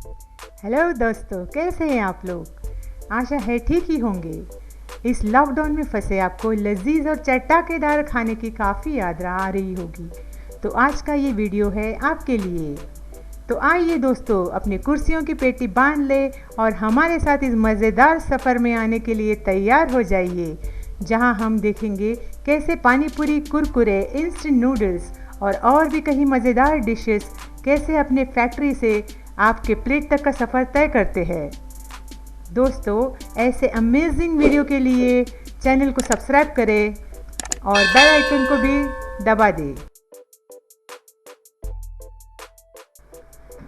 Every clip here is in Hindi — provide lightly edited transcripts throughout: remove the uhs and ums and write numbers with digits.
हेलो दोस्तों, कैसे हैं आप लोग? आशा है ठीक ही होंगे। इस लॉकडाउन में फंसे आपको लजीज और चटकेदार खाने की काफ़ी याद आ रही होगी। तो आज का ये वीडियो है आपके लिए। तो आइए दोस्तों, अपनी कुर्सियों की पेटी बांध ले और हमारे साथ इस मज़ेदार सफ़र में आने के लिए तैयार हो जाइए, जहां हम देखेंगे कैसे पानी पूरी, कुरकुरे, इंस्टेंट नूडल्स और भी कई मज़ेदार डिशेस कैसे अपने फैक्ट्री से आपके प्लेट तक का सफ़र तय करते हैं। दोस्तों, ऐसे अमेजिंग वीडियो के लिए चैनल को सब्सक्राइब करें और बेल आइकन को भी दबा दें।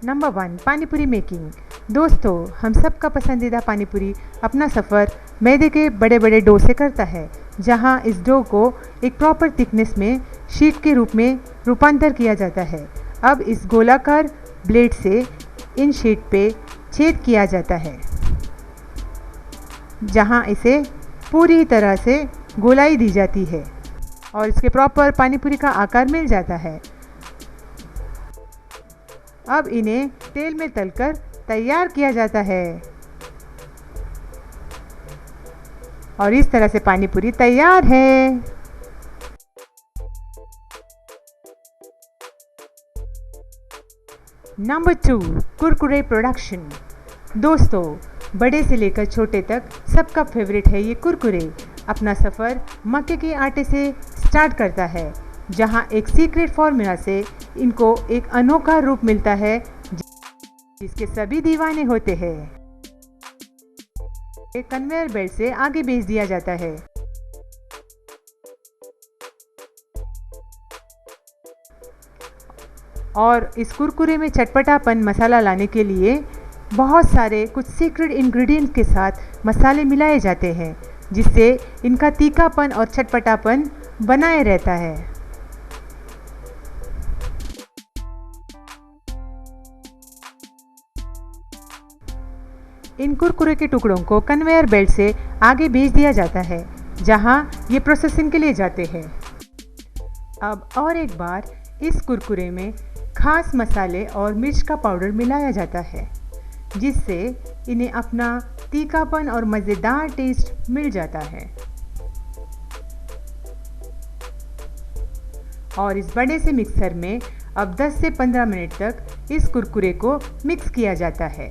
Number 1, panipuri making. दोस्तों, हम सब का पसंदीदा पानीपुरी अपना सफ़र मैदे के बड़े बड़े डो से करता है, जहां इस डो को एक प्रॉपर थिकनेस में शीट के रूप में रूपांतर किया जाता है। अब इस गोलाकार ब्लेड से इन शीट पे छेद किया जाता है, जहां इसे पूरी तरह से गोलाई दी जाती है और इसके प्रॉपर पानीपुरी का आकार मिल जाता है। अब इन्हें तेल में तलकर तैयार किया जाता है और इस तरह से पानीपुरी तैयार है। Number 2, Kurkure production. दोस्तों, बड़े से लेकर छोटे तक सबका फेवरेट है ये कुरकुरे। अपना सफ़र मक्के के आटे से स्टार्ट करता है, जहां एक सीक्रेट फॉर्मूला से इनको एक अनोखा रूप मिलता है जिसके सभी दीवाने होते हैं। एक कन्वेयर बेल्ट से आगे भेज दिया जाता है। और इस कुरकुरे में चटपटापन मसाला लाने के लिए बहुत सारे कुछ सीक्रेट इंग्रेडिएंट्स के साथ मसाले मिलाए जाते हैं, जिससे इनका तीखापन और चटपटापन बनाए रहता है। इन कुरकुरे के टुकड़ों को कन्वेयर बेल्ट से आगे भेज दिया जाता है, जहां ये प्रोसेसिंग के लिए जाते हैं। अब और एक बार इस कुरकुरे में खास मसाले और मिर्च का पाउडर मिलाया जाता है, जिससे इन्हें अपना तीखापन और मज़ेदार टेस्ट मिल जाता है। और इस बड़े से मिक्सर में अब 10 से 15 मिनट तक इस कुरकुरे को मिक्स किया जाता है,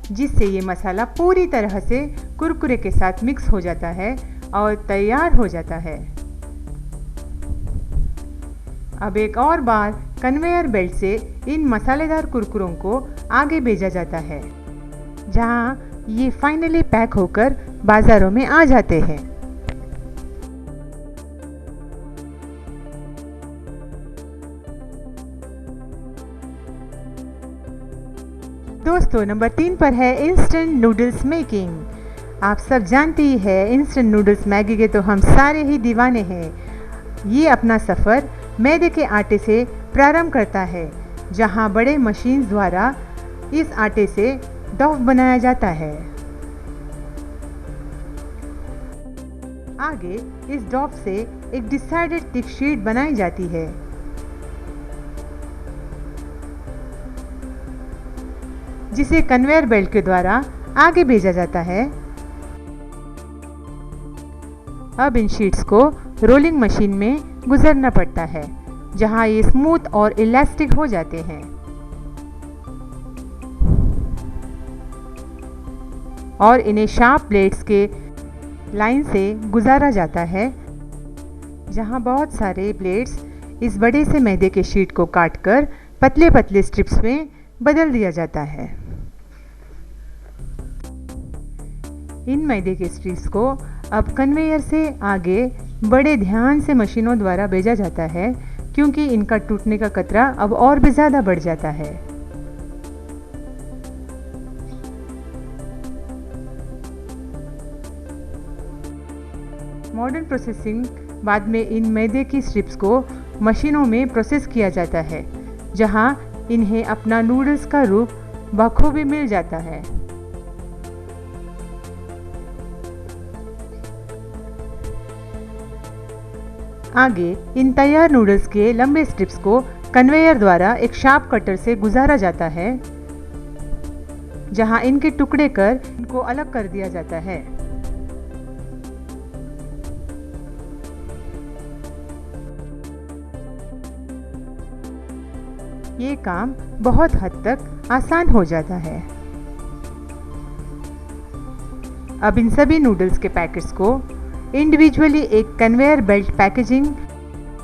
जिससे ये मसाला पूरी तरह से कुरकुरे के साथ मिक्स हो जाता है और तैयार हो जाता है। अब एक और बार कन्वेयर बेल्ट से इन मसालेदार कुरकुरों को आगे भेजा जाता है, जहां ये फाइनली पैक होकर बाज़ारों में आ जाते हैं। दोस्तों, नंबर 3 पर है इंस्टेंट नूडल्स मेकिंग। आप सब जानते ही हैं, इंस्टेंट नूडल्स मैगी के तो हम सारे ही दीवाने हैं। ये अपना सफ़र मैदे के आटे से प्रारंभ करता है, जहां बड़े मशीन द्वारा इस आटे से डो बनाया जाता है। आगे इस डो से एक डिसाइडेड थिक शीट बनाई जाती है, जिसे कन्वेयर बेल्ट के द्वारा आगे भेजा जाता है। अब इन शीट्स को रोलिंग मशीन में गुजरना पड़ता है, जहां ये स्मूथ और इलास्टिक हो जाते हैं। और इन्हें शार्प ब्लेड्स के लाइन से गुजारा जाता है, जहां बहुत सारे ब्लेड्स इस बड़े से मैदे के शीट को काटकर पतले पतले स्ट्रिप्स में बदल दिया जाता है। इन मैदे के स्ट्रिप्स को अब कन्वेयर से आगे बड़े ध्यान से मशीनों द्वारा भेजा जाता है, क्योंकि इनका टूटने का खतरा अब और भी ज़्यादा बढ़ जाता है। मॉडर्न प्रोसेसिंग बाद में इन मैदे की स्ट्रिप्स को मशीनों में प्रोसेस किया जाता है, जहां इन्हें अपना नूडल्स का रूप बखूबी मिल जाता है। आगे इन तैयार नूडल्स के लंबे स्ट्रिप्स को कन्वेयर द्वारा एक शार्प कटर से गुजारा जाता है, जहां इनके टुकड़े कर इनको अलग कर दिया जाता है। ये काम बहुत हद तक आसान हो जाता है। अब इन सभी नूडल्स के पैकेट्स को इंडिविजुअली एक कन्वेयर बेल्ट पैकेजिंग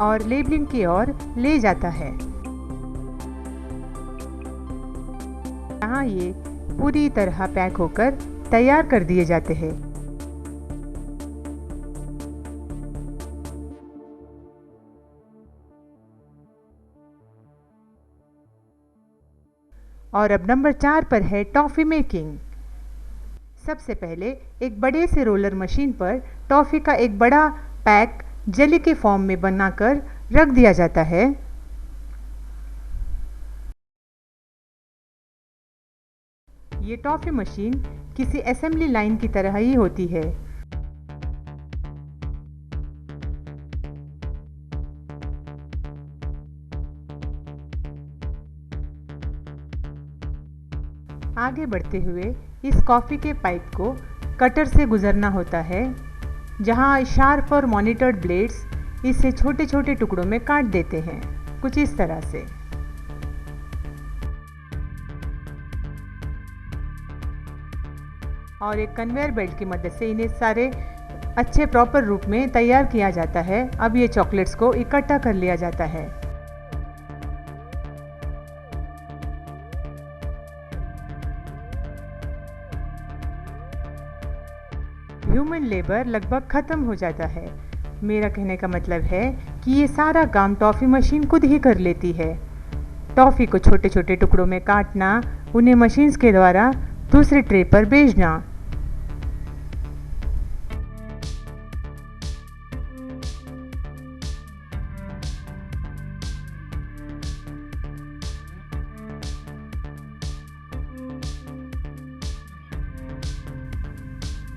और लेबलिंग की ओर ले जाता है, यहाँ ये पूरी तरह पैक होकर तैयार कर दिए जाते हैं। और अब नंबर 4 पर है टॉफ़ी मेकिंग। सबसे पहले एक बड़े से रोलर मशीन पर टॉफ़ी का एक बड़ा पैक जेली के फॉर्म में बनाकर रख दिया जाता है। ये टॉफ़ी मशीन किसी असेंबली लाइन की तरह ही होती है। आगे बढ़ते हुए इस कॉफ़ी के पाइप को कटर से गुजरना होता है, जहां शार्प और मॉनिटर्ड ब्लेड्स इसे छोटे छोटे टुकड़ों में काट देते हैं, कुछ इस तरह से। और एक कन्वेयर बेल्ट की मदद से इन्हें सारे अच्छे प्रॉपर रूप में तैयार किया जाता है। अब ये चॉकलेट्स को इकट्ठा कर लिया जाता है। ह्यूमन लेबर लगभग ख़त्म हो जाता है। मेरा कहने का मतलब है कि ये सारा काम टॉफ़ी मशीन खुद ही कर लेती है। टॉफ़ी को छोटे छोटे टुकड़ों में काटना, उन्हें मशीन्स के द्वारा दूसरे ट्रे पर भेजना।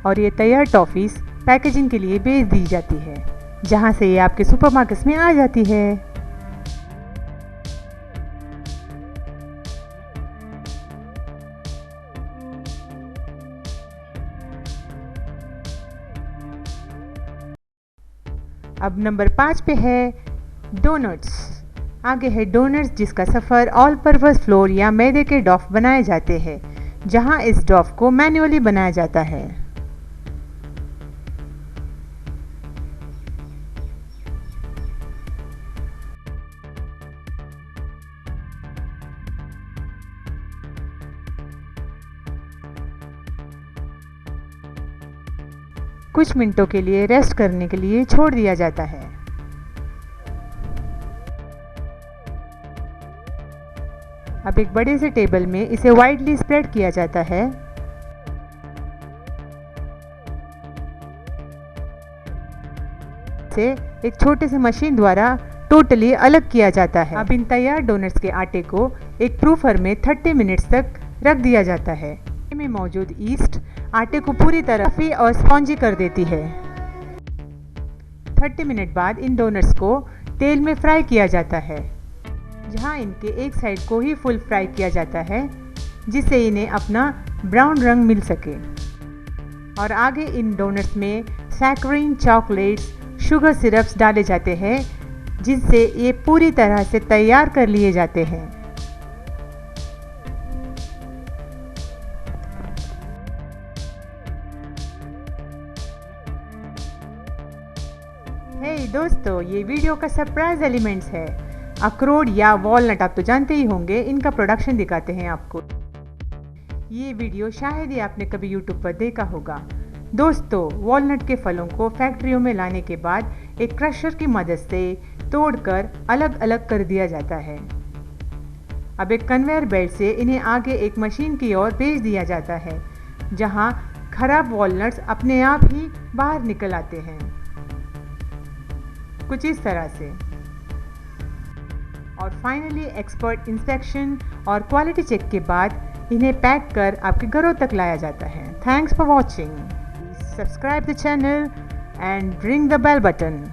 और ये तैयार टॉफ़ीज़ पैकेजिंग के लिए भेज दी जाती है, जहाँ से ये आपके सुपरमार्केट्स में आ जाती है। अब नंबर 5 पे है डोनट्स। आगे है डोनट्स, जिसका सफ़र ऑल पर्पस फ्लोर या मैदे के डॉफ बनाए जाते हैं, जहाँ इस डॉफ को मैन्युअली बनाया जाता है। कुछ मिनटों के लिए रेस्ट करने के लिए छोड़ दिया जाता है। अब एक बड़े से टेबल में इसे वाइडली स्प्रेड किया जाता है। इसे एक छोटे से मशीन द्वारा टोटली अलग किया जाता है। अब इन तैयार डोनट्स के आटे को एक प्रूफर में 30 मिनट्स तक रख दिया जाता है। में मौजूद ईस्ट आटे को पूरी तरह फ्री और स्पॉन्जी कर देती है। 30 मिनट बाद इन डोनट्स को तेल में फ्राई किया जाता है, जहां इनके एक साइड को ही फुल फ्राई किया जाता है, जिससे इन्हें अपना ब्राउन रंग मिल सके। और आगे इन डोनट्स में सैकरीन, चॉकलेट्स, शुगर सिरप्स डाले जाते हैं, जिससे ये पूरी तरह से तैयार कर लिए जाते हैं। दोस्तों, ये वीडियो का सरप्राइज एलिमेंट्स है। अखरोट या वॉलनट आप तो जानते ही होंगे, इनका प्रोडक्शन दिखाते हैं आपको। ये वीडियो शायद ही आपने कभी यूट्यूब पर देखा होगा। दोस्तों, वॉलनट के फलों को फैक्ट्रियों में लाने के बाद एक क्रशर की मदद से तोड़कर अलग अलग कर दिया जाता है। अब एक कन्वेयर बेल्ट से इन्हें आगे एक मशीन की ओर भेज दिया जाता है, जहां खराब वॉलनट्स अपने आप ही बाहर निकल आते हैं, कुछ इस तरह से। और फाइनली एक्सपर्ट इंस्पेक्शन और क्वालिटी चेक के बाद इन्हें पैक कर आपके घरों तक लाया जाता है। Thanks for watching. Subscribe the channel and ring the bell button.